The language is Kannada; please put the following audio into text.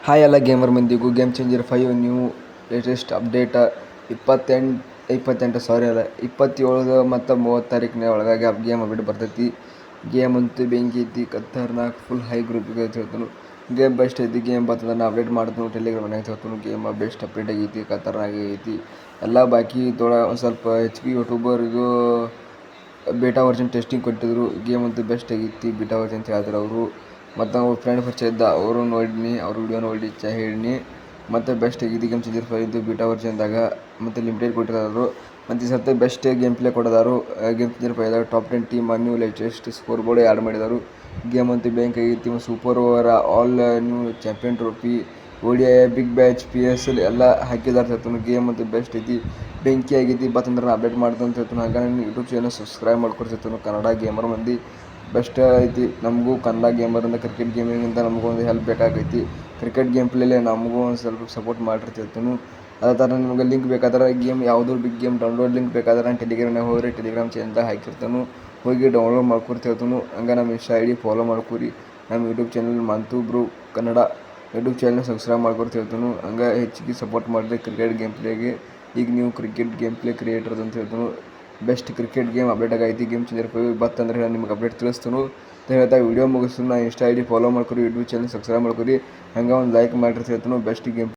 ಹಾಯ್ ಎಲ್ಲ ಗೇಮರ್ ಮಂದಿಗೂ game changer 5 new latest update 27 ಮತ್ತು 30 ತಾರೀಕಿನ ಒಳಗಾಗಿ ಗೇಮ್ ಅಪ್ಡೇಟ್ ಬರ್ತೈತಿ. ಗೇಮ್ ಅಂತೂ ಬೆಂಕಿ ಐತಿ, ಖತರ್ನಾಕ್ ಫುಲ್ ಹೈ ಗ್ರೂಪಿಗೆ ಹೇಳ್ತಾನು. ಗೇಮ್ ಬೆಸ್ಟ್ ಐತಿ, ಗೇಮ್ ಬರ್ತದೆ ನಾನು ಅಪ್ಡೇಟ್ ಮಾಡ್ತೀನಿ ಟೆಲಿಗ್ರಾಮ್ ಹೇಳ್ತಾನು. ಗೇಮ್ ಬೆಸ್ಟ್ ಅಪ್ಡೇಟ್ ಆಗೈತಿ, ಖತರ್ನಾಕ್ ಆಗೈತಿ. ಎಲ್ಲ ಬಾಕಿ ಒಂದು ಸ್ವಲ್ಪ HP ಯೂಟ್ಯೂಬರ್ಗೂ ಬೀಟಾ ವರ್ಷನ್ ಟೆಸ್ಟಿಂಗ್ ಕೊಟ್ಟಿದ್ರು. ಗೇಮ್ ಅಂತೂ ಬೆಸ್ಟ್ ಆಗೈತಿ, ಬೀಟಾ ವರ್ಷನ್ ಅಂತ ಹೇಳಿದ್ರು ಅವರು. ಮತ್ತು ಅವ್ರ ಫ್ರೆಂಡ್ ಪರಿಚಯ ಇದ್ದ ಅವರು ನೋಡಿನಿ, ಅವ್ರ ವಿಡಿಯೋ ನೋಡಿ ಹೇಳಿನಿ. ಮತ್ತು ಬೆಸ್ಟ್ ಆಗೈತಿ ಗೇಮ್ ಚೇಂಜರ್ 5 ಬೀಟಾ ವರ್ಷನ್ದಾಗ. ಮತ್ತು ಲಿಮಿಟೆಡ್ ಕೊಟ್ಟಿರೋರು. ಮತ್ತು ಈ ಸರ್ತಿ ಬೆಸ್ಟ್ ಗೇಮ್ ಪ್ಲೇ ಕೊಡೋದಾರು. ಗೇಮ್ ಚೇಂಜರ್ 5ದಾಗ top 10 team new latest score board add ಮಾಡಿದರು. ಗೇಮ್ ಅಂತೂ ಬ್ಯಾಂಕ್ ಆಗೈತಿ. Super over, all new champion trophy, ODI, big bash, PSL ಎಲ್ಲ ಹಾಕಿದಾರೆ ಹೇಳ್ತಾನು. ಗೇಮ್ ಅಂತೂ ಬೆಸ್ಟ್ ಐತಿ, ಬೆಂಕಿ ಆಗೈತಿ. ಬತ್ತಂದ್ರೆ ನಾನು ಅಪ್ಡೇಟ್ ಮಾಡ್ತೀನಿ ಅಂತ ಹೇಳ್ತಾನು. ಹಾಗೆ ನನ್ನ ಯೂಟ್ಯೂಬ್ ಚಾನಲ್ ಸಬ್ಸ್ಕ್ರೈಬ್ ಮಾಡ್ಕೊಡ್ತಿರ್ತಾನು. ಕನ್ನಡ ಗೇಮರ್ ಮಂದಿ ಬೆಸ್ಟ್ ಐತಿ. ನಮಗೂ ಕನ್ನಡ ಗೇಮರಿಂದ ಕ್ರಿಕೆಟ್ ಗೇಮಿಂದ ನಮಗೂ ಒಂದು ಹೆಲ್ಪ್ ಬೇಕಾಗೈತಿ. ಕ್ರಿಕೆಟ್ ಗೇಮ್ ಪ್ಲೇಲೆ ನಮಗೂ ಒಂದು ಸ್ವಲ್ಪ ಸಪೋರ್ಟ್ ಮಾಡಿರ್ತಿರ್ತಾನು. ಅದೇ ಥರ ನಿಮಗೆ ಲಿಂಕ್ ಬೇಕಾದ್ರೆ ಗೇಮ್ ಯಾವುದೋ ಬಿಗ್ ಗೇಮ್ ಡೌನ್ಲೋಡ್ ಲಿಂಕ್ ಬೇಕಾದ್ರೆ ನಾನು ಟೆಲಿಗ್ರಾಮ್ನಾಗ ಹೋಗ್ರಿ, ಟೆಲಿಗ್ರಾಮ್ ಚಾನಲ್ದಾಗ ಹಾಕಿರ್ತಾನು. ಹೋಗಿ ಡೌನ್ಲೋಡ್ ಮಾಡ್ಕೊಡ್ತಿರ್ತಾನು. ಹಂಗೆ ನಮ್ಮ ಇನ್ಸ್ಟಾ ID ಫಾಲೋ ಮಾಡ್ಕೊರಿ. ನಮ್ಮ YouTube channel Manthu bro Kannada YouTube channel subscribe ಮಾಡ್ಕೊಡ್ತಿರ್ತಾನು. ಹಂಗೆ ಹೆಚ್ಚಿಗೆ ಸಪೋರ್ಟ್ ಮಾಡಿರಿ ಕ್ರಿಕೆಟ್ ಗೇಮ್ ಪ್ಲೇಗೆ. ಈಗ ನೀವು ಕ್ರಿಕೆಟ್ ಗೇಮ್ ಪ್ಲೇ ಕ್ರಿಯೇಟರ್ಸ್ ಅಂತ ಹೇಳ್ತಾನು. ಬೆಸ್ಟ್ ಕ್ರಿಕೆಟ್ ಗೇಮ್ ಅಪ್ಡೇಟ್ ಆಗೈತಿ. ಗೇಮ್ ಚೇಂಜರ್ 5 ಬತ್ತಂದ್ರೆ ನಾನು ನಿಮ್ಗೆ ಅಪ್ಡೇಟ್ ತಿಳಿಸ್ತಾನು ಅಂತ ಹೇಳ್ತಾ ವಿಡಿಯೋ ಮುಗಿಸ್ತಾನು. ನಾನು ಇನ್ಸ್ಟಾ ID ಫಾಲೋ ಮಾಡ್ಕೊರಿ, ಯೂಟ್ಯೂಬ್ ಚಾನಲ್ ಸಬ್ಸ್ಕ್ರೈಬ್ ಮಾಡ್ಕೊರಿ. ಹಂಗೆ ಒಂದು ಲೈಕ್ ಮಾಡಿರ್ತಿರ್ತಾನು. Best game